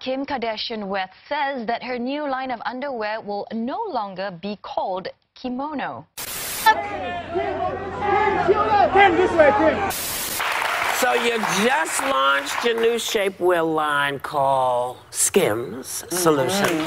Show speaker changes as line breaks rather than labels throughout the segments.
Kim Kardashian West says that her new line of underwear will no longer be called kimono.
Kim, this way, Kim.
So you just launched your new shapewear line called Skims Solution.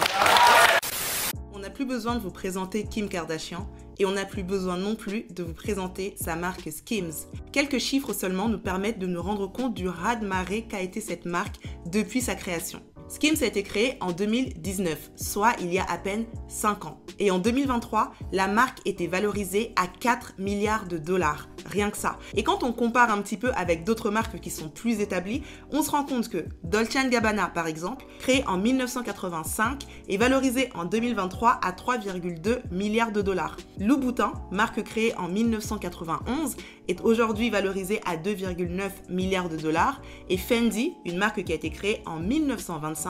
On n'a plus besoin de vous présenter Kim Kardashian et on n'a plus besoin non plus de vous présenter sa marque Skims. Quelques chiffres seulement nous permettent de nous rendre compte du raz-de-marée qu'a été cette marque depuis sa création. Skims a été créé en 2019, soit il y a à peine 5 ans. Et en 2023, la marque était valorisée à 4 milliards de dollars, rien que ça. Et quand on compare un petit peu avec d'autres marques qui sont plus établies, on se rend compte que Dolce & Gabbana, par exemple, créée en 1985, est valorisée en 2023 à 3,2 milliards de dollars. Louboutin, marque créée en 1991, est aujourd'hui valorisée à 2,9 milliards de dollars. Et Fendi, une marque qui a été créée en 1925,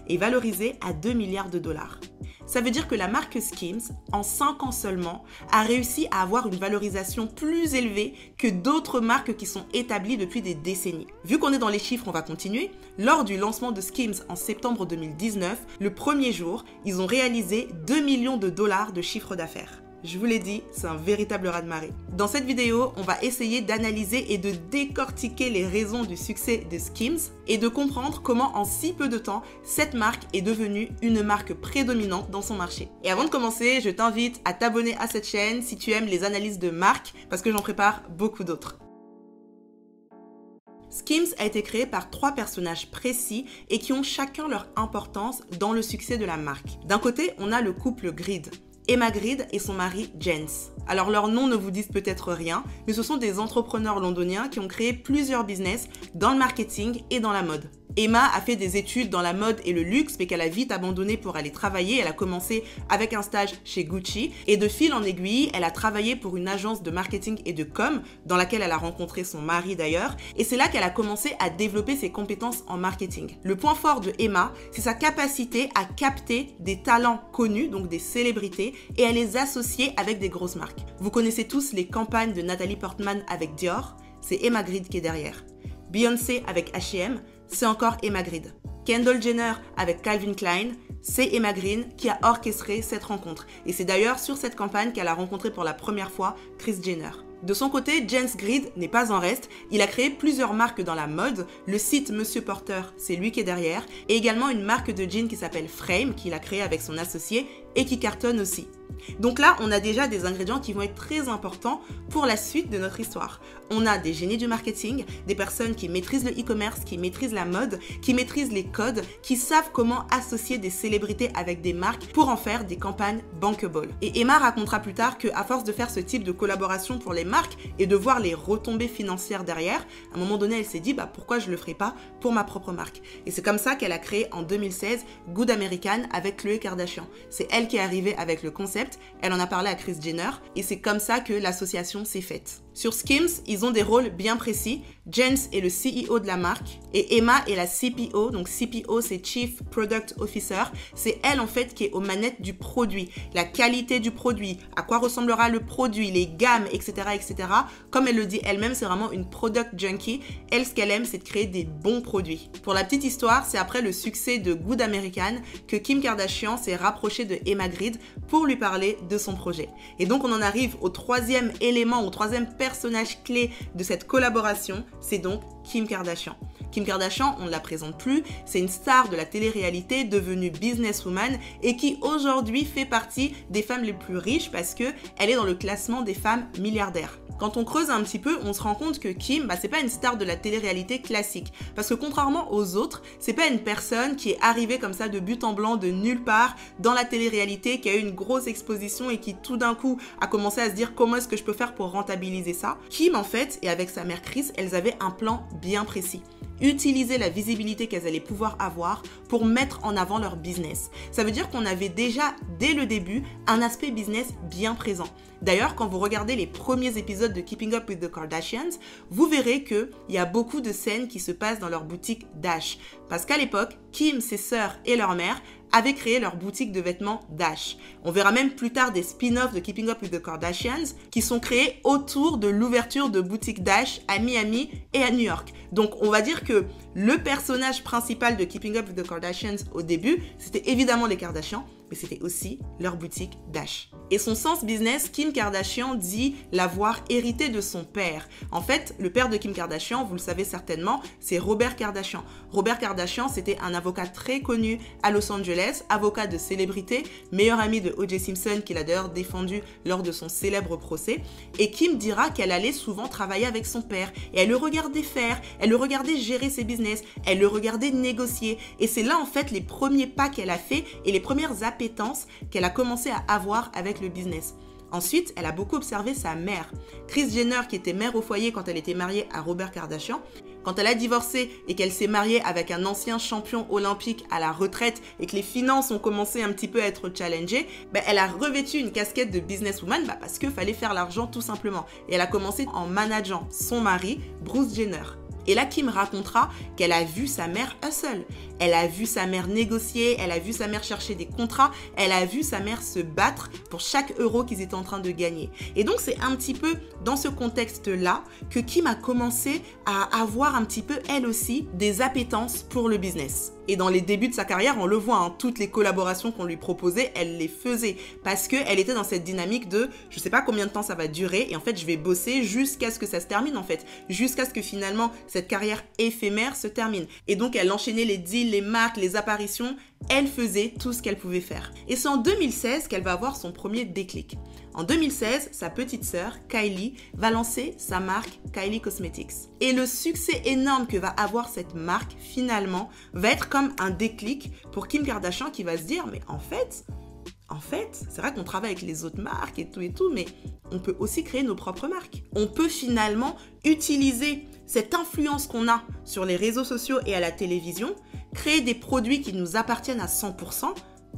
est valorisée à 2 milliards de dollars. Ça veut dire que la marque Skims, en 5 ans seulement, a réussi à avoir une valorisation plus élevée que d'autres marques qui sont établies depuis des décennies. Vu qu'on est dans les chiffres, on va continuer. Lors du lancement de Skims en septembre 2019, le premier jour, ils ont réalisé 2 millions de dollars de chiffre d'affaires. Je vous l'ai dit, c'est un véritable raz-de-marée. Dans cette vidéo, on va essayer d'analyser et de décortiquer les raisons du succès de Skims et de comprendre comment en si peu de temps, cette marque est devenue une marque prédominante dans son marché. Et avant de commencer, je t'invite à t'abonner à cette chaîne si tu aimes les analyses de marques parce que j'en prépare beaucoup d'autres. Skims a été créé par 3 personnages précis et qui ont chacun leur importance dans le succès de la marque. D'un côté, on a le couple Grede. Emma Grede et son mari Jens. Alors leurs noms ne vous disent peut-être rien, mais ce sont des entrepreneurs londoniens qui ont créé plusieurs business dans le marketing et dans la mode. Emma a fait des études dans la mode et le luxe, mais qu'elle a vite abandonné pour aller travailler. Elle a commencé avec un stage chez Gucci et de fil en aiguille, elle a travaillé pour une agence de marketing et de com dans laquelle elle a rencontré son mari d'ailleurs. Et c'est là qu'elle a commencé à développer ses compétences en marketing. Le point fort de Emma, c'est sa capacité à capter des talents connus, donc des célébrités, et à les associer avec des grosses marques. Vous connaissez tous les campagnes de Natalie Portman avec Dior, c'est Emma Grede qui est derrière. Beyoncé avec H&M, c'est encore Emma Grede. Kendall Jenner avec Calvin Klein, c'est Emma Grede qui a orchestré cette rencontre. Et c'est d'ailleurs sur cette campagne qu'elle a rencontré pour la première fois Kris Jenner. De son côté, Jens Grede n'est pas en reste. Il a créé plusieurs marques dans la mode. Le site Monsieur Porter, c'est lui qui est derrière. Et également une marque de jeans qui s'appelle Frame, qu'il a créé avec son associé et qui cartonne aussi. Donc là, on a déjà des ingrédients qui vont être très importants pour la suite de notre histoire. On a des génies du marketing, des personnes qui maîtrisent le e-commerce, qui maîtrisent la mode, qui maîtrisent les codes, qui savent comment associer des célébrités avec des marques pour en faire des campagnes bankable. Et Emma racontera plus tard qu'à force de faire ce type de collaboration pour les marques et de voir les retombées financières derrière, à un moment donné, elle s'est dit pourquoi je le ferais pas pour ma propre marque. Et c'est comme ça qu'elle a créé en 2016 Good American avec Khloé Kardashian. C'est elle qui est arrivée avec le concept, elle en a parlé à Kris Jenner et c'est comme ça que l'association s'est faite. Sur Skims, ils ont des rôles bien précis. Jens est le CEO de la marque et Emma est la CPO. Donc CPO, c'est Chief Product Officer. C'est elle en fait qui est aux manettes du produit, la qualité du produit, à quoi ressemblera le produit, les gammes, etc., etc. Comme elle le dit elle-même, c'est vraiment une product junkie. Elle, ce qu'elle aime, c'est de créer des bons produits. Pour la petite histoire, c'est après le succès de Good American que Kim Kardashian s'est rapprochée de Emma Grede pour lui parler de son projet. Et donc on en arrive au troisième élément, au troisième personnage clé de cette collaboration, c'est donc Kim Kardashian. Kim Kardashian, on ne la présente plus, c'est une star de la télé-réalité devenue businesswoman et qui aujourd'hui fait partie des femmes les plus riches parce qu'elle est dans le classement des femmes milliardaires. Quand on creuse un petit peu, on se rend compte que Kim, c'est pas une star de la télé-réalité classique. Parce que contrairement aux autres, c'est pas une personne qui est arrivée comme ça de but en blanc, de nulle part, dans la télé-réalité, qui a eu une grosse exposition et qui tout d'un coup a commencé à se dire comment est-ce que je peux faire pour rentabiliser ça. Kim, en fait, et avec sa mère Kris, elles avaient un plan bien précis. Utiliser la visibilité qu'elles allaient pouvoir avoir pour mettre en avant leur business. Ça veut dire qu'on avait déjà, dès le début, un aspect business bien présent. D'ailleurs, quand vous regardez les premiers épisodes de Keeping Up with the Kardashians, vous verrez qu'il y a beaucoup de scènes qui se passent dans leur boutique Dash. Parce qu'à l'époque, Kim, ses sœurs et leur mère avaient créé leur boutique de vêtements Dash. On verra même plus tard des spin-offs de Keeping Up with the Kardashians qui sont créés autour de l'ouverture de boutiques Dash à Miami et à New York. Donc on va dire que Le personnage principal de Keeping Up with the Kardashians au début, c'était évidemment les Kardashians, mais c'était aussi leur boutique Dash. Et son sens business, Kim Kardashian dit l'avoir hérité de son père. En fait, le père de Kim Kardashian, vous le savez certainement, c'est Robert Kardashian. Robert Kardashian, c'était un avocat très connu à Los Angeles, avocat de célébrité, meilleur ami de O.J. Simpson qu'il a d'ailleurs défendu lors de son célèbre procès. Et Kim dira qu'elle allait souvent travailler avec son père. Et elle le regardait faire, elle le regardait gérer ses business, elle le regardait négocier. Et c'est là en fait les premiers pas qu'elle a fait et les premières appétences qu'elle a commencé à avoir avec le business. Ensuite, elle a beaucoup observé sa mère. Kris Jenner, qui était mère au foyer quand elle était mariée à Robert Kardashian, quand elle a divorcé et qu'elle s'est mariée avec un ancien champion olympique à la retraite et que les finances ont commencé un petit peu à être challengées, elle a revêtu une casquette de businesswoman parce qu'il fallait faire l'argent tout simplement. Et elle a commencé en manageant son mari, Bruce Jenner. Et là, Kim racontera qu'elle a vu sa mère hustle. Elle a vu sa mère négocier, elle a vu sa mère chercher des contrats, elle a vu sa mère se battre pour chaque euro qu'ils étaient en train de gagner. Et donc, c'est un petit peu dans ce contexte-là que Kim a commencé à avoir un petit peu, elle aussi, des appétences pour le business. Et dans les débuts de sa carrière, on le voit, toutes les collaborations qu'on lui proposait, elle les faisait parce qu'elle était dans cette dynamique de je sais pas combien de temps ça va durer et en fait je vais bosser jusqu'à ce que ça se termine en fait, jusqu'à ce que finalement cette carrière éphémère se termine. Et donc elle enchaînait les deals, les marques, les apparitions, elle faisait tout ce qu'elle pouvait faire. Et c'est en 2016 qu'elle va avoir son premier déclic. En 2016, sa petite sœur, Kylie, va lancer sa marque Kylie Cosmetics. Et le succès énorme que va avoir cette marque, finalement, va être comme un déclic pour Kim Kardashian qui va se dire, mais en fait, c'est vrai qu'on travaille avec les autres marques et tout, mais on peut aussi créer nos propres marques. On peut finalement utiliser cette influence qu'on a sur les réseaux sociaux et à la télévision, créer des produits qui nous appartiennent à 100%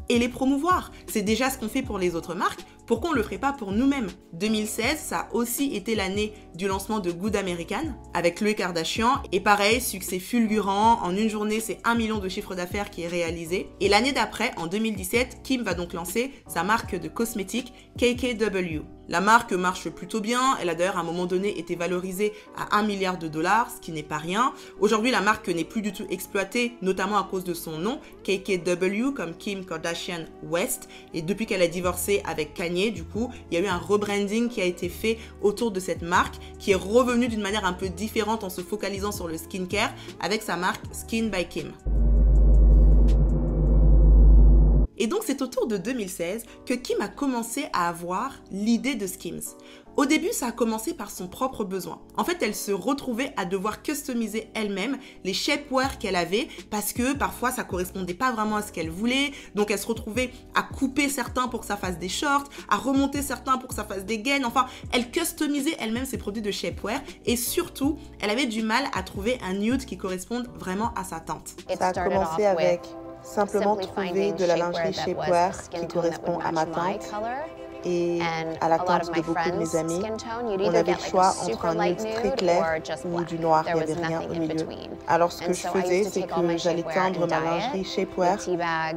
et les promouvoir. C'est déjà ce qu'on fait pour les autres marques. Pourquoi on ne le ferait pas pour nous-mêmes? 2016, ça a aussi été l'année du lancement de Good American avec Khloé Kardashian. Et pareil, succès fulgurant. En une journée, c'est 1 million de chiffre d'affaires qui est réalisé. Et l'année d'après, en 2017, Kim va donc lancer sa marque de cosmétiques KKW. La marque marche plutôt bien. Elle a d'ailleurs à un moment donné été valorisée à 1 milliard de dollars, ce qui n'est pas rien. Aujourd'hui, la marque n'est plus du tout exploitée, notamment à cause de son nom, KKW, comme Kim Kardashian West. Et depuis qu'elle a divorcé avec Kanye, du coup, il y a eu un rebranding qui a été fait autour de cette marque, qui est revenue d'une manière un peu différente en se focalisant sur le skincare avec sa marque Skin by Kim. Et donc, c'est autour de 2016 que Kim a commencé à avoir l'idée de Skims. Au début, ça a commencé par son propre besoin. En fait, elle se retrouvait à devoir customiser elle-même les shapewear qu'elle avait parce que parfois, ça correspondait pas vraiment à ce qu'elle voulait. Donc, elle se retrouvait à couper certains pour que ça fasse des shorts, à remonter certains pour que ça fasse des gaines. Enfin, elle customisait elle-même ses produits de shapewear et surtout, elle avait du mal à trouver un nude qui corresponde vraiment à sa teinte.
Ça a commencé avec simplement trouver de la lingerie shapewear qui correspond à ma teinte et à la teinte de beaucoup de mes amis. On avait le choix entre un nude très clair ou du noir, il n'y avait rien au milieu. Alors ce que je faisais, c'est que j'allais teindre ma lingerie shapewear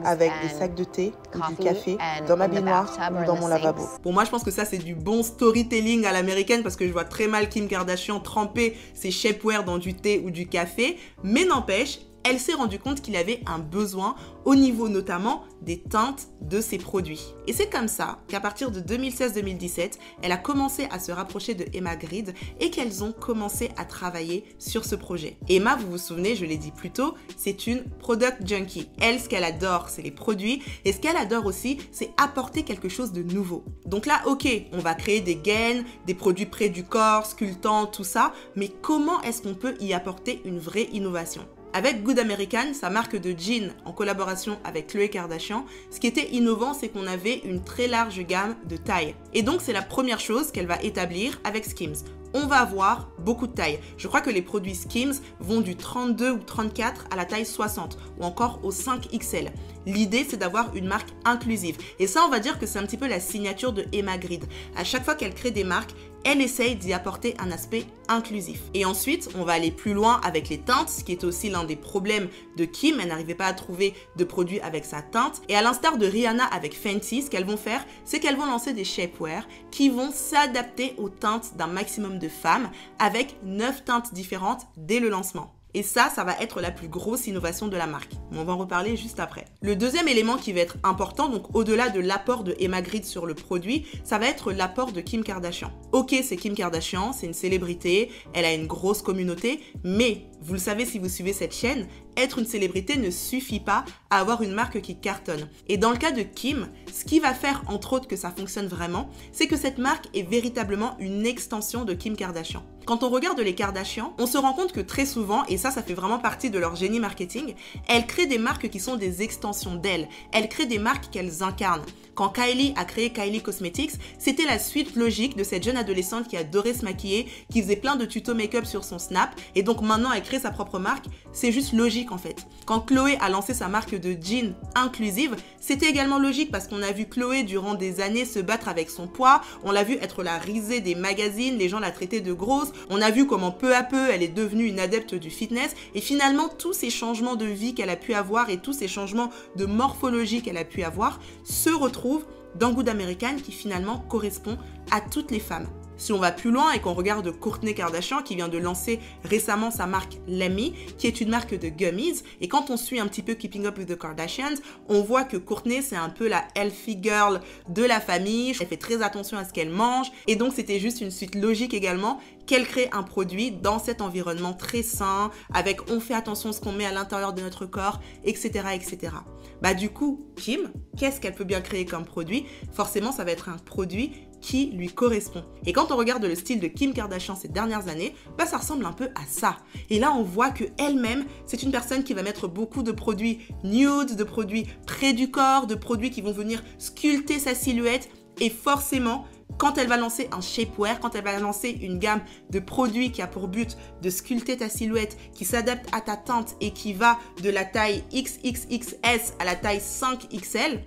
avec des sacs de thé ou du café dans ma baignoire ou dans mon lavabo.
Pour moi, je pense que ça, c'est du bon storytelling à l'américaine parce que je vois très mal Kim Kardashian tremper ses shapewear dans du thé ou du café, mais n'empêche, elle s'est rendue compte qu'il avait un besoin au niveau notamment des teintes de ses produits. Et c'est comme ça qu'à partir de 2016-2017, elle a commencé à se rapprocher de Emma Grede et qu'elles ont commencé à travailler sur ce projet. Emma, vous vous souvenez, je l'ai dit plus tôt, c'est une product junkie. Elle, ce qu'elle adore, c'est les produits et ce qu'elle adore aussi, c'est apporter quelque chose de nouveau. Donc là, ok, on va créer des gaines, des produits près du corps, sculptants, tout ça, mais comment est-ce qu'on peut y apporter une vraie innovation ? Avec Good American, sa marque de jeans en collaboration avec Khloé Kardashian, ce qui était innovant, c'est qu'on avait une très large gamme de tailles. Et donc, c'est la première chose qu'elle va établir avec Skims. On va avoir beaucoup de tailles. Je crois que les produits Skims vont du 32 ou 34 à la taille 60 ou encore au 5XL. L'idée, c'est d'avoir une marque inclusive. Et ça, on va dire que c'est un petit peu la signature de Emma Grede. À chaque fois qu'elle crée des marques, elle essaye d'y apporter un aspect inclusif. Et ensuite, on va aller plus loin avec les teintes, ce qui est aussi l'un des problèmes de Kim. Elle n'arrivait pas à trouver de produits avec sa teinte. Et à l'instar de Rihanna avec Fenty, ce qu'elles vont faire, c'est qu'elles vont lancer des shapewear qui vont s'adapter aux teintes d'un maximum de femmes avec 9 teintes différentes dès le lancement. Et ça va être la plus grosse innovation de la marque. On va en reparler juste après. Le deuxième élément qui va être important, donc au-delà de l'apport de Emma Grede sur le produit, ça va être l'apport de Kim Kardashian. Ok, c'est Kim Kardashian, c'est une célébrité, elle a une grosse communauté, mais vous le savez si vous suivez cette chaîne, être une célébrité ne suffit pas à avoir une marque qui cartonne. Et dans le cas de Kim, ce qui va faire entre autres que ça fonctionne vraiment, c'est que cette marque est véritablement une extension de Kim Kardashian. Quand on regarde les Kardashian, on se rend compte que très souvent, et ça fait vraiment partie de leur génie marketing, elles créent des marques qui sont des extensions d'elles. Elles créent des marques qu'elles incarnent. Quand Kylie a créé Kylie Cosmetics, c'était la suite logique de cette jeune adolescente qui adorait se maquiller, qui faisait plein de tutos make-up sur son Snap, et donc maintenant elle crée sa propre marque. C'est juste logique en fait. Quand Chloé a lancé sa marque de jeans inclusive, c'était également logique parce qu'on a vu Chloé durant des années se battre avec son poids, on l'a vu être la risée des magazines, les gens la traitaient de grosse, on a vu comment peu à peu elle est devenue une adepte du fitness, et finalement tous ces changements de vie qu'elle a pu avoir et tous ces changements de morphologie qu'elle a pu avoir se retrouvent dans Good American qui finalement correspond à toutes les femmes. Si on va plus loin et qu'on regarde Kourtney Kardashian qui vient de lancer récemment sa marque Lemme, qui est une marque de gummies, et quand on suit un petit peu Keeping Up with the Kardashians, on voit que Kourtney c'est un peu la healthy girl de la famille, elle fait très attention à ce qu'elle mange, et donc c'était juste une suite logique également qu'elle crée un produit dans cet environnement très sain, avec on fait attention à ce qu'on met à l'intérieur de notre corps, etc. etc. Bah du coup, Kim, qu'est-ce qu'elle peut bien créer comme produit? Forcément, ça va être un produit qui lui correspond. Et quand on regarde le style de Kim Kardashian ces dernières années, bah ça ressemble un peu à ça. Et là, on voit que elle-même, c'est une personne qui va mettre beaucoup de produits nude, de produits près du corps, de produits qui vont venir sculpter sa silhouette. Et forcément, quand elle va lancer un shapewear, quand elle va lancer une gamme de produits qui a pour but de sculpter ta silhouette, qui s'adapte à ta teinte et qui va de la taille XXXS à la taille 5XL,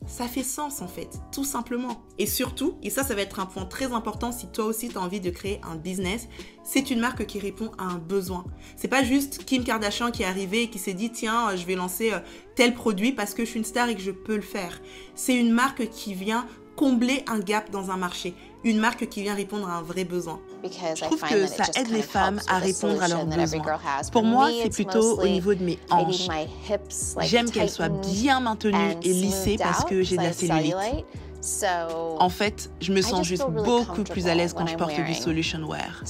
ça fait sens en fait, tout simplement. Et surtout, et ça va être un point très important si toi aussi tu as envie de créer un business, c'est une marque qui répond à un besoin. C'est pas juste Kim Kardashian qui est arrivée et qui s'est dit tiens, je vais lancer tel produit parce que je suis une star et que je peux le faire. C'est une marque qui vient combler un gap dans un marché, une marque qui vient répondre à un vrai besoin.
Je trouve que ça aide les femmes à répondre à leurs besoins. Pour moi, c'est plutôt au niveau de mes hanches. J'aime qu'elles soient bien maintenues et lissées parce que j'ai de la cellulite. En fait, je me sens juste beaucoup plus à l'aise quand je porte du solution wear.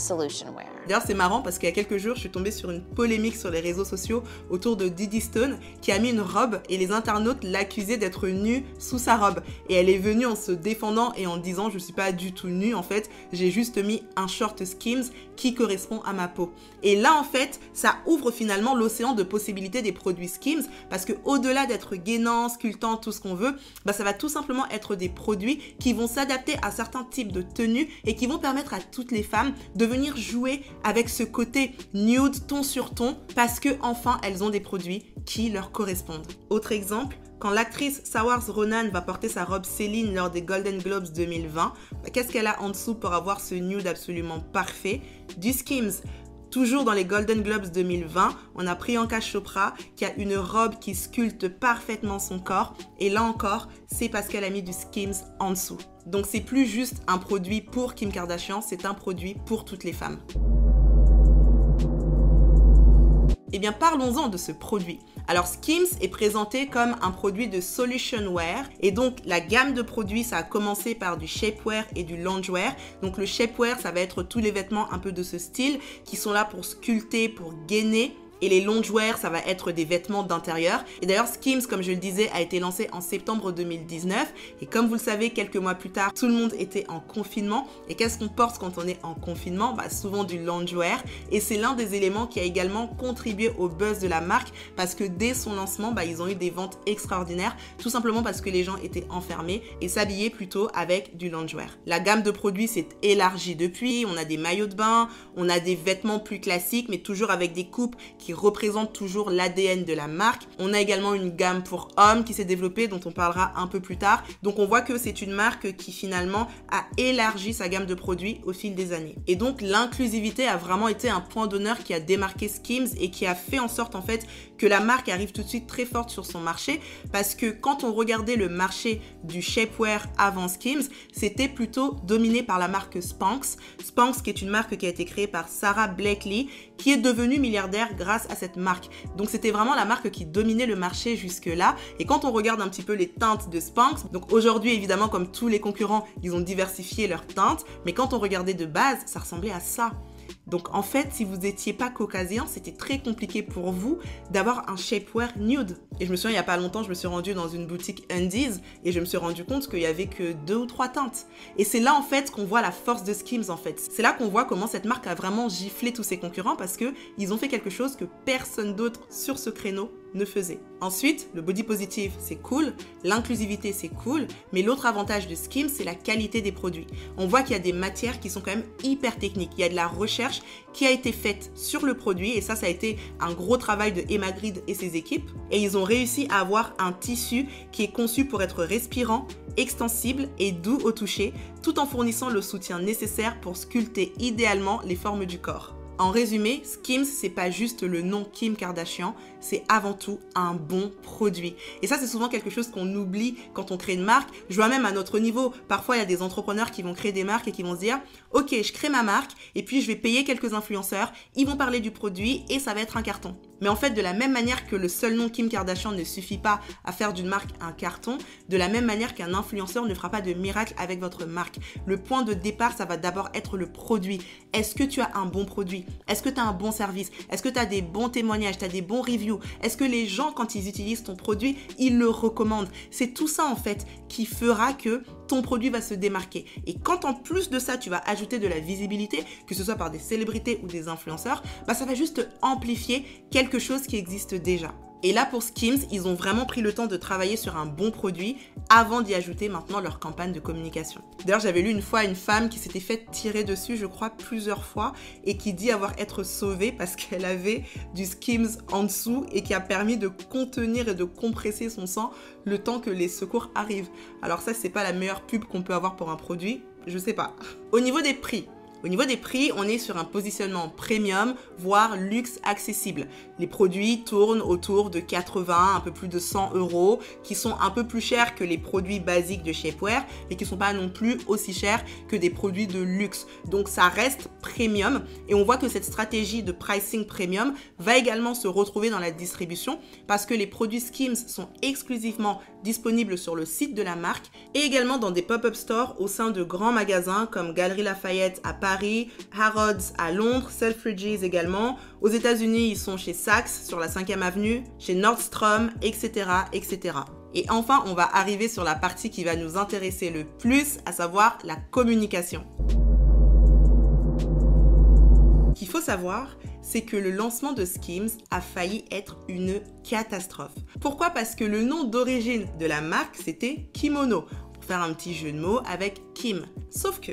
D'ailleurs, c'est marrant parce qu'il y a quelques jours, je suis tombée sur une polémique sur les réseaux sociaux autour de Diddy Stone qui a mis une robe et les internautes l'accusaient d'être nue sous sa robe. Et elle est venue en se défendant et en disant je suis pas du tout nue en fait, j'ai juste mis un short Skims qui correspond à ma peau. Et là en fait, ça ouvre finalement l'océan de possibilités des produits Skims parce que au-delà d'être gainant, sculptant, tout ce qu'on veut, bah ça va tout simplement être des produits qui vont s'adapter à certains types de tenues et qui vont permettre à toutes les femmes de venir jouer avec ce côté nude, ton sur ton, parce que enfin elles ont des produits qui leur correspondent. Autre exemple, quand l'actrice Saoirse Ronan va porter sa robe Céline lors des Golden Globes 2020, bah, qu'est-ce qu'elle a en dessous pour avoir ce nude absolument parfait? Du Skims. Toujours dans les Golden Globes 2020, on a Priyanka Chopra qui a une robe qui sculpte parfaitement son corps. Et là encore, c'est parce qu'elle a mis du Skims en dessous. Donc c'est plus juste un produit pour Kim Kardashian, c'est un produit pour toutes les femmes. Eh bien, parlons-en de ce produit. Alors, Skims est présenté comme un produit de solution wear. Et donc, la gamme de produits, ça a commencé par du shapewear et du loungewear. Donc, le shapewear, ça va être tous les vêtements un peu de ce style qui sont là pour sculpter, pour gainer. Et les loungewear, ça va être des vêtements d'intérieur. Et d'ailleurs, Skims, comme je le disais, a été lancé en septembre 2019. Et comme vous le savez, quelques mois plus tard, tout le monde était en confinement. Et qu'est-ce qu'on porte quand on est en confinement? Bah, souvent du loungewear. Et c'est l'un des éléments qui a également contribué au buzz de la marque parce que dès son lancement, bah, ils ont eu des ventes extraordinaires. Tout simplement parce que les gens étaient enfermés et s'habillaient plutôt avec du loungewear. La gamme de produits s'est élargie depuis. On a des maillots de bain, on a des vêtements plus classiques, mais toujours avec des coupes qui qui représente toujours l'ADN de la marque. On a également une gamme pour hommes qui s'est développée, dont on parlera un peu plus tard. Donc on voit que c'est une marque qui finalement a élargi sa gamme de produits au fil des années. Et donc l'inclusivité a vraiment été un point d'honneur qui a démarqué Skims et qui a fait en sorte en fait que la marque arrive tout de suite très forte sur son marché, parce que quand on regardait le marché du shapewear avant Skims, c'était plutôt dominé par la marque Spanx. Spanx qui est une marque qui a été créée par Sarah Blakely, qui est devenue milliardaire grâce à cette marque. Donc c'était vraiment la marque qui dominait le marché jusque-là. Et quand on regarde un petit peu les teintes de Spanx, donc aujourd'hui évidemment comme tous les concurrents, ils ont diversifié leurs teintes, mais quand on regardait de base, ça ressemblait à ça. Donc en fait, si vous n'étiez pas caucasien, c'était très compliqué pour vous d'avoir un shapewear nude. Et je me souviens, il n'y a pas longtemps, je me suis rendue dans une boutique Undies et je me suis rendu compte qu'il n'y avait que 2 ou 3 teintes. Et c'est là en fait qu'on voit la force de Skims en fait. C'est là qu'on voit comment cette marque a vraiment giflé tous ses concurrents, parce qu'ils ont fait quelque chose que personne d'autre sur ce créneau ne faisait. Ensuite, le body positive, c'est cool, l'inclusivité, c'est cool, mais l'autre avantage de Skims, c'est la qualité des produits. On voit qu'il y a des matières qui sont quand même hyper techniques. Il y a de la recherche qui a été faite sur le produit, et ça a été un gros travail de Emma Grede et ses équipes. Et ils ont réussi à avoir un tissu qui est conçu pour être respirant, extensible et doux au toucher, tout en fournissant le soutien nécessaire pour sculpter idéalement les formes du corps. En résumé, Skims, c'est pas juste le nom Kim Kardashian, c'est avant tout un bon produit. Et ça, c'est souvent quelque chose qu'on oublie quand on crée une marque. Je vois même à notre niveau, parfois il y a des entrepreneurs qui vont créer des marques et qui vont se dire « Ok, je crée ma marque et puis je vais payer quelques influenceurs, ils vont parler du produit et ça va être un carton. » Mais en fait, de la même manière que le seul nom Kim Kardashian ne suffit pas à faire d'une marque un carton, de la même manière qu'un influenceur ne fera pas de miracle avec votre marque. Le point de départ, ça va d'abord être le produit. Est-ce que tu as un bon produit? Est-ce que tu as un bon service? Est-ce que tu as des bons témoignages? Tu as des bons reviews? Est-ce que les gens, quand ils utilisent ton produit, ils le recommandent? C'est tout ça, en fait, qui fera que ton produit va se démarquer. Et quand en plus de ça, tu vas ajouter de la visibilité, que ce soit par des célébrités ou des influenceurs, bah ça va juste amplifier quelque chose qui existe déjà. Et là, pour Skims, ils ont vraiment pris le temps de travailler sur un bon produit avant d'y ajouter maintenant leur campagne de communication. D'ailleurs, j'avais lu une fois une femme qui s'était fait tirer dessus, je crois, plusieurs fois, et qui dit avoir été sauvée parce qu'elle avait du Skims en dessous et qui a permis de contenir et de compresser son sang le temps que les secours arrivent. Alors ça, c'est pas la meilleure pub qu'on peut avoir pour un produit, je sais pas. Au niveau des prix, on est sur un positionnement premium, voire luxe accessible. Les produits tournent autour de 80, un peu plus de 100 €, qui sont un peu plus chers que les produits basiques de shapewear, mais qui ne sont pas non plus aussi chers que des produits de luxe. Donc ça reste premium, et on voit que cette stratégie de pricing premium va également se retrouver dans la distribution, parce que les produits Skims sont exclusivement disponibles sur le site de la marque, et également dans des pop-up stores au sein de grands magasins comme Galeries Lafayette à Paris, Harrods à Londres, Selfridges également. Aux États-Unis, ils sont chez Saks sur la 5e avenue, chez Nordstrom, etc., etc. Et enfin, on va arriver sur la partie qui va nous intéresser le plus, à savoir la communication. Ce qu'il faut savoir, c'est que le lancement de Skims a failli être une catastrophe. Pourquoi? Parce que le nom d'origine de la marque, c'était Kimono, pour faire un petit jeu de mots avec Kim. Sauf que,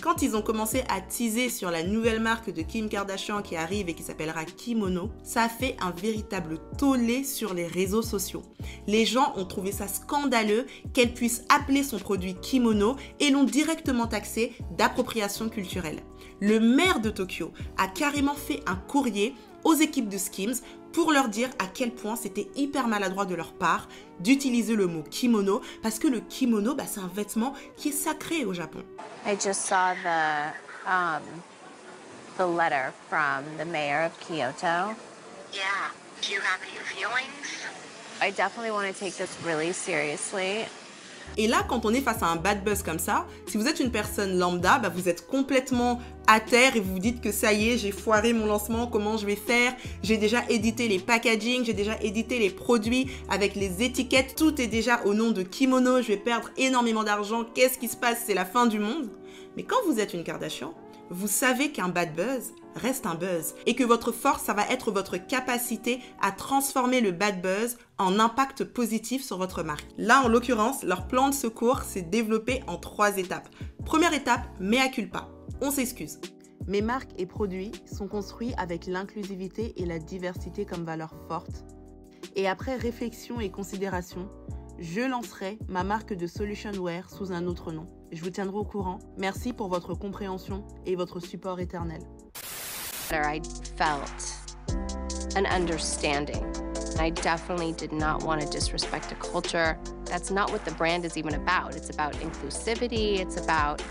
quand ils ont commencé à teaser sur la nouvelle marque de Kim Kardashian qui arrive et qui s'appellera Kimono, ça a fait un véritable tollé sur les réseaux sociaux. Les gens ont trouvé ça scandaleux qu'elle puisse appeler son produit Kimono et l'ont directement taxé d'appropriation culturelle. Le maire de Tokyo a carrément fait un courrier aux équipes de Skims pour leur dire à quel point c'était hyper maladroit de leur part d'utiliser le mot kimono, parce que le kimono, c'est un vêtement qui est sacré au Japon.
I just saw the letter from the mayor of Kyoto.
Yeah. Do you have any feelings?
I definitely want to take this really seriously.
Et là, quand on est face à un bad buzz comme ça, si vous êtes une personne lambda, vous êtes complètement à terre et vous vous dites que ça y est, j'ai foiré mon lancement, comment je vais faire? J'ai déjà édité les packaging, j'ai déjà édité les produits avec les étiquettes, tout est déjà au nom de Kimono, je vais perdre énormément d'argent, qu'est-ce qui se passe? C'est la fin du monde. Mais quand vous êtes une Kardashian, vous savez qu'un bad buzz reste un buzz et que votre force, ça va être votre capacité à transformer le bad buzz en impact positif sur votre marque. Là, en l'occurrence, leur plan de secours s'est développé en 3 étapes. Première étape, mea culpa. On s'excuse. Mes marques et produits sont construits avec l'inclusivité et la diversité comme valeur forte. Et après réflexion et considération, je lancerai ma marque de solution wear sous un autre nom. Je vous tiendrai au courant. Merci pour votre compréhension et votre support éternel.
I felt an understanding. I definitely did not want to disrespect a culture. That's not what the brand is even about. It's about inclusivity, it's about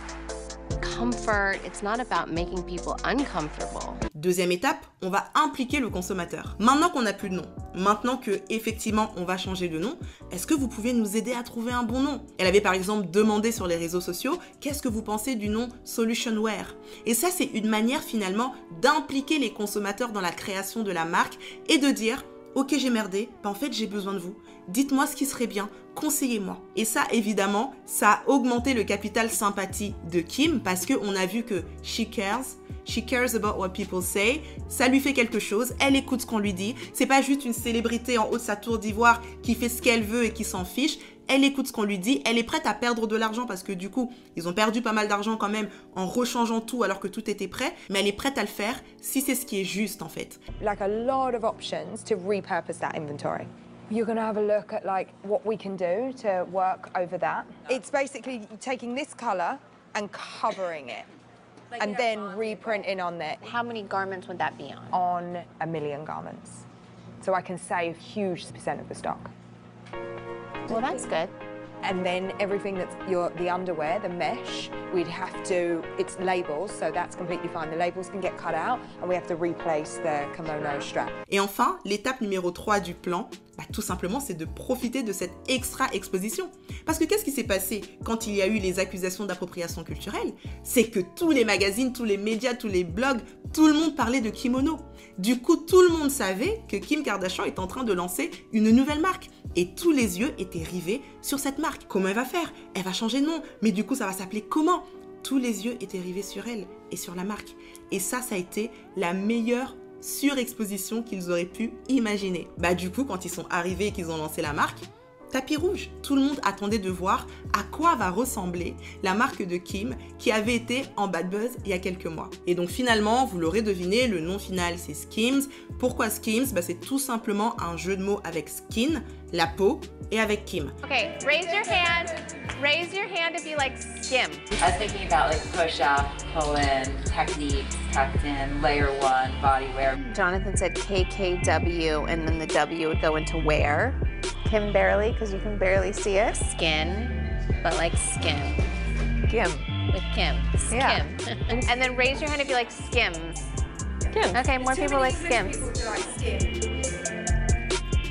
comfort, it's not about making people uncomfortable.
Deuxième étape, on va impliquer le consommateur. Maintenant qu'on n'a plus de nom, maintenant que effectivement on va changer de nom, est-ce que vous pouvez nous aider à trouver un bon nom? Elle avait par exemple demandé sur les réseaux sociaux, qu'est-ce que vous pensez du nom Solution Wear? Et ça, c'est une manière finalement d'impliquer les consommateurs dans la création de la marque et de dire, ok, j'ai merdé, en fait j'ai besoin de vous. Dites-moi ce qui serait bien, conseillez-moi. Et ça, évidemment, ça a augmenté le capital sympathie de Kim parce qu'on a vu que she cares about what people say, ça lui fait quelque chose, elle écoute ce qu'on lui dit. C'est pas juste une célébrité en haut de sa tour d'ivoire qui fait ce qu'elle veut et qui s'en fiche. Elle écoute ce qu'on lui dit, elle est prête à perdre de l'argent parce que du coup, ils ont perdu pas mal d'argent quand même en rechangeant tout alors que tout était prêt, mais elle est prête à le faire si c'est ce qui est juste en fait.
Like a lot of options to repurpose that inventory. You're going to have a look at like what we can do to work over that. It's basically taking this color and covering it and then reprinting on it.
How many garments would that be on?
On 1 million garments. So I can save huge % of the stock.
Well, that's good.
And then everything that's the underwear, the mesh, we'd have to, it's labels, so that's completely fine. The labels can get cut out and we have to replace the kimono strap.
Et enfin, l'étape numéro 3 du plan, tout simplement, c'est de profiter de cette extra exposition. Parce que qu'est-ce qui s'est passé quand il y a eu les accusations d'appropriation culturelle? C'est que tous les magazines, tous les médias, tous les blogs, tout le monde parlait de kimono. Du coup, tout le monde savait que Kim Kardashian est en train de lancer une nouvelle marque. Et tous les yeux étaient rivés sur cette marque. Comment elle va faire? Elle va changer de nom. Mais du coup, ça va s'appeler comment? Tous les yeux étaient rivés sur elle et sur la marque. Et ça a été la meilleure surexposition qu'ils auraient pu imaginer. Du coup, quand ils sont arrivés et qu'ils ont lancé la marque, tapis rouge. Tout le monde attendait de voir à quoi va ressembler la marque de Kim qui avait été en bad buzz il y a quelques mois. Et donc finalement, vous l'aurez deviné, le nom final c'est Skims. Pourquoi Skims? C'est tout simplement un jeu de mots avec skin, la peau, et avec Kim.
Okay, raise your hand. Raise your hand if you like skim.
I was thinking about like push-up, pull-in, techniques, tucked in, layer one, body wear.
Jonathan said KKW, and then the W would go into wear. Kim barely, because you can barely see it. Skin, but like skin.
Kim.
With Kim. Skim.
Yeah.
And then raise your hand if you like skims.
Kim.
Okay, more people like skims.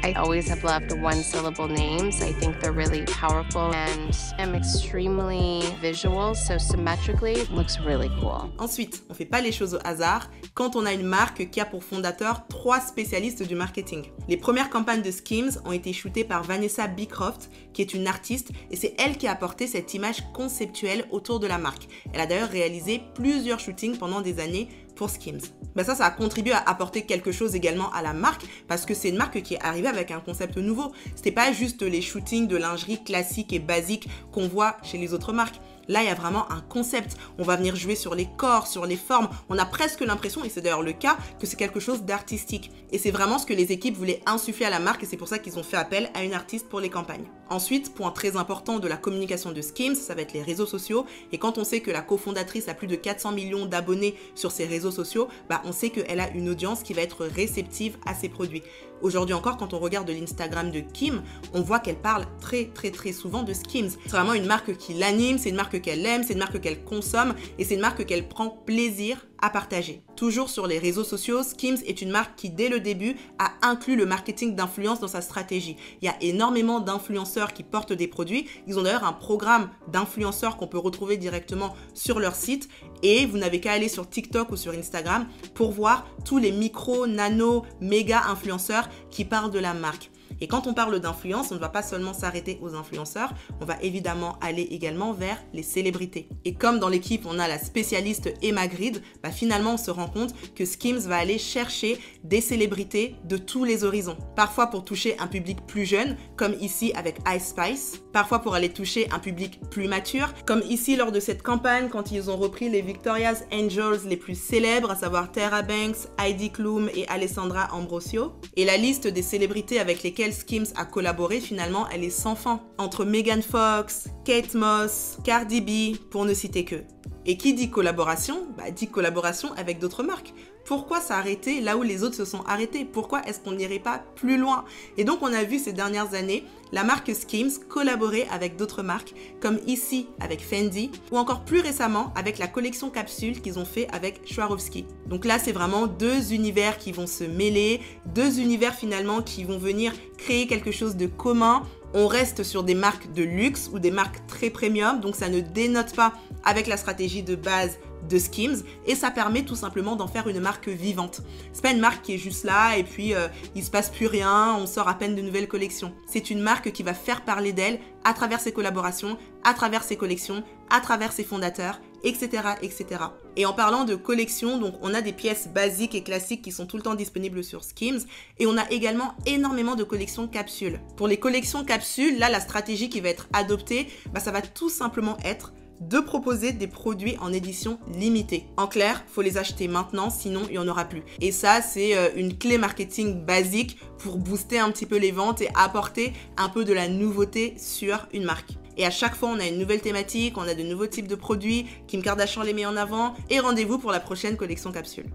I always have loved one-syllable names. I think they're really powerful and I'm extremely visual, so symmetrically it looks really cool.
Ensuite, on ne fait pas les choses au hasard quand on a une marque qui a pour fondateur 3 spécialistes du marketing. Les premières campagnes de Skims ont été shootées par Vanessa Beecroft, qui est une artiste, et c'est elle qui a apporté cette image conceptuelle autour de la marque. Elle a d'ailleurs réalisé plusieurs shootings pendant des années pour Skims. Ça a contribué à apporter quelque chose également à la marque parce que c'est une marque qui est arrivée avec un concept nouveau. C'était pas juste les shootings de lingerie classiques et basiques qu'on voit chez les autres marques. Là, il y a vraiment un concept. On va venir jouer sur les corps, sur les formes. On a presque l'impression, et c'est d'ailleurs le cas, que c'est quelque chose d'artistique. Et c'est vraiment ce que les équipes voulaient insuffler à la marque et c'est pour ça qu'ils ont fait appel à une artiste pour les campagnes. Ensuite, point très important de la communication de Skims, ça va être les réseaux sociaux. Et quand on sait que la cofondatrice a plus de 400 millions d'abonnés sur ses réseaux sociaux, on sait qu'elle a une audience qui va être réceptive à ses produits. Aujourd'hui encore, quand on regarde l'Instagram de Kim, on voit qu'elle parle très souvent de Skims. C'est vraiment une marque qui l'anime, c'est une marque qu'elle aime, c'est une marque qu'elle consomme et c'est une marque qu'elle prend plaisir à partager. Toujours sur les réseaux sociaux, Skims est une marque qui, dès le début, a inclus le marketing d'influence dans sa stratégie. Il y a énormément d'influenceurs qui portent des produits. Ils ont d'ailleurs un programme d'influenceurs qu'on peut retrouver directement sur leur site et vous n'avez qu'à aller sur TikTok ou sur Instagram pour voir tous les micro, nano, méga influenceurs qui parlent de la marque. Et quand on parle d'influence, on ne va pas seulement s'arrêter aux influenceurs, on va évidemment aller également vers les célébrités. Et comme dans l'équipe, on a la spécialiste Emma Grede, finalement, on se rend compte que Skims va aller chercher des célébrités de tous les horizons. Parfois pour toucher un public plus jeune, comme ici avec Ice Spice. Parfois pour aller toucher un public plus mature, comme ici lors de cette campagne quand ils ont repris les Victoria's Angels les plus célèbres, à savoir Tyra Banks, Heidi Klum et Alessandra Ambrosio. Et la liste des célébrités avec lesquelles Skims a collaboré, finalement, elle est sans fin. Entre Megan Fox, Kate Moss, Cardi B, pour ne citer que. Et qui dit collaboration, dit collaboration avec d'autres marques. Pourquoi s'arrêter là où les autres se sont arrêtés? Pourquoi est-ce qu'on n'irait pas plus loin? Et donc on a vu ces dernières années la marque Skims collaborer avec d'autres marques, comme ici avec Fendi, ou encore plus récemment avec la collection capsule qu'ils ont fait avec Swarovski. Donc là c'est vraiment deux univers qui vont se mêler, deux univers finalement qui vont venir créer quelque chose de commun. On reste sur des marques de luxe ou des marques très premium, donc ça ne dénote pas avec la stratégie de base de Skims et ça permet tout simplement d'en faire une marque vivante. C'est pas une marque qui est juste là et puis il se passe plus rien, on sort à peine de nouvelles collections. C'est une marque qui va faire parler d'elle à travers ses collaborations, à travers ses collections, à travers ses fondateurs, etc., etc. Et en parlant de collections, donc on a des pièces basiques et classiques qui sont tout le temps disponibles sur Skims et on a également énormément de collections capsules. Pour les collections capsules, là la stratégie qui va être adoptée, ça va tout simplement être de proposer des produits en édition limitée. En clair, faut les acheter maintenant, sinon il n'y en aura plus. Et ça, c'est une clé marketing basique pour booster un petit peu les ventes et apporter un peu de la nouveauté sur une marque. Et à chaque fois, on a une nouvelle thématique, on a de nouveaux types de produits, Kim Kardashian les met en avant, et rendez-vous pour la prochaine collection capsule.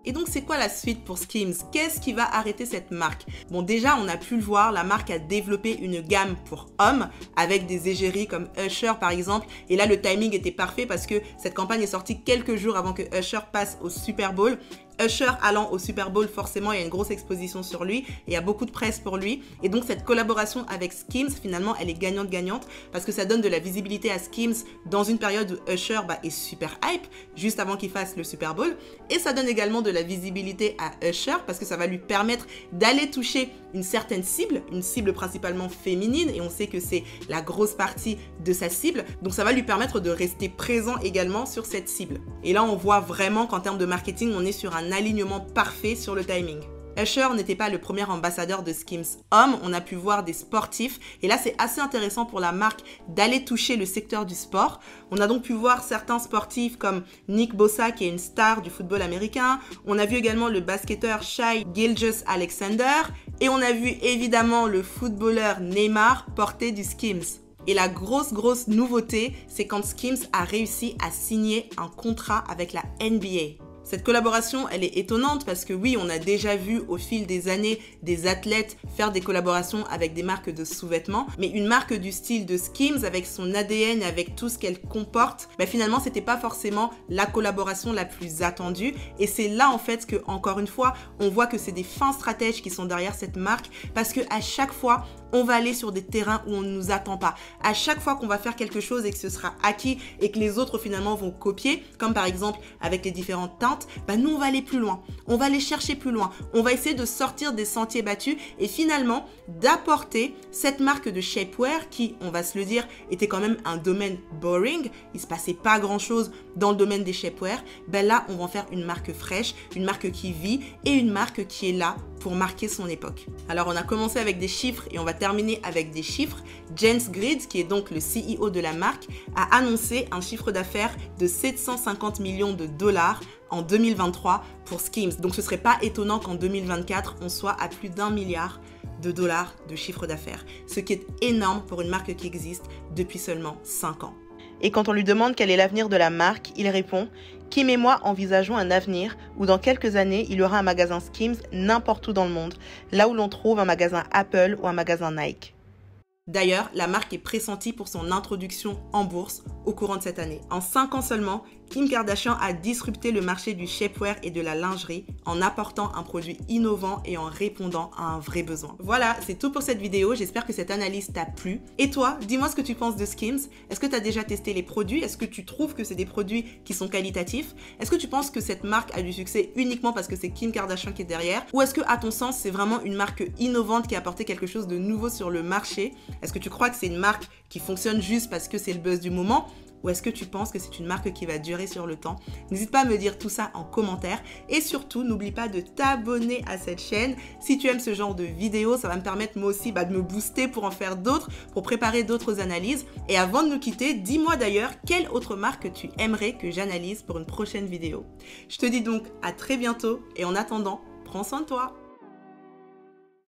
Et donc, c'est quoi la suite pour Skims? Qu'est-ce qui va arrêter cette marque? Bon, déjà, on a pu le voir, la marque a développé une gamme pour hommes avec des égéries comme Usher, par exemple. Et là, le timing était parfait parce que cette campagne est sortie quelques jours avant que Usher passe au Super Bowl. Usher allant au Super Bowl, forcément, il y a une grosse exposition sur lui et il y a beaucoup de presse pour lui. Et donc, cette collaboration avec Skims, finalement, elle est gagnante-gagnante parce que ça donne de la visibilité à Skims dans une période où Usher est super hype, juste avant qu'il fasse le Super Bowl. Et ça donne également de la visibilité à Usher parce que ça va lui permettre d'aller toucher une certaine cible, une cible principalement féminine et on sait que c'est la grosse partie de sa cible. Donc, ça va lui permettre de rester présent également sur cette cible. Et là, on voit vraiment qu'en termes de marketing, on est sur un alignement parfait sur le timing. Usher n'était pas le premier ambassadeur de Skims homme, on a pu voir des sportifs et là c'est assez intéressant pour la marque d'aller toucher le secteur du sport. On a donc pu voir certains sportifs comme Nick Bosa qui est une star du football américain, on a vu également le basketteur Shai Gilgeous-Alexander et on a vu évidemment le footballeur Neymar porter du Skims. Et la grosse nouveauté, c'est quand Skims a réussi à signer un contrat avec la NBA. Cette collaboration, elle est étonnante parce que oui, on a déjà vu au fil des années des athlètes faire des collaborations avec des marques de sous-vêtements, mais une marque du style de Skims avec son ADN, avec tout ce qu'elle comporte, finalement, c'était pas forcément la collaboration la plus attendue. Et c'est là en fait que, encore une fois, on voit que c'est des fins stratèges qui sont derrière cette marque parce que à chaque fois, on va aller sur des terrains où on ne nous attend pas. À chaque fois qu'on va faire quelque chose et que ce sera acquis et que les autres finalement vont copier, comme par exemple avec les différentes teintes, nous on va aller plus loin, on va aller chercher plus loin, on va essayer de sortir des sentiers battus et finalement d'apporter cette marque de shapewear qui, on va se le dire, était quand même un domaine boring, il se passait pas grand chose dans le domaine des shapewear, là on va en faire une marque fraîche, une marque qui vit et une marque qui est là pour marquer son époque. Alors on a commencé avec des chiffres et on va terminer avec des chiffres. Jens Grede, qui est donc le CEO de la marque, a annoncé un chiffre d'affaires de 750 millions de dollars en 2023 pour Skims. Donc ce serait pas étonnant qu'en 2024, on soit à plus d'1 milliard de dollars de chiffre d'affaires, ce qui est énorme pour une marque qui existe depuis seulement 5 ans.
Et quand on lui demande quel est l'avenir de la marque, il répond « Kim et moi envisageons un avenir où dans quelques années, il y aura un magasin Skims n'importe où dans le monde, là où l'on trouve un magasin Apple ou un magasin Nike. »
D'ailleurs, la marque est pressentie pour son introduction en bourse au courant de cette année. En 5 ans seulement, Kim Kardashian a disrupté le marché du shapewear et de la lingerie en apportant un produit innovant et en répondant à un vrai besoin. Voilà, c'est tout pour cette vidéo. J'espère que cette analyse t'a plu. Et toi, dis-moi ce que tu penses de Skims. Est-ce que tu as déjà testé les produits? Est-ce que tu trouves que c'est des produits qui sont qualitatifs? Est-ce que tu penses que cette marque a du succès uniquement parce que c'est Kim Kardashian qui est derrière? Ou est-ce que, à ton sens, c'est vraiment une marque innovante qui a apporté quelque chose de nouveau sur le marché? Est-ce que tu crois que c'est une marque qui fonctionne juste parce que c'est le buzz du moment? Ou est-ce que tu penses que c'est une marque qui va durer sur le temps? N'hésite pas à me dire tout ça en commentaire. Et surtout, n'oublie pas de t'abonner à cette chaîne. Si tu aimes ce genre de vidéos, ça va me permettre moi aussi de me booster pour en faire d'autres, pour préparer d'autres analyses. Et avant de nous quitter, dis-moi d'ailleurs quelle autre marque tu aimerais que j'analyse pour une prochaine vidéo. Je te dis donc à très bientôt et en attendant, prends soin de toi.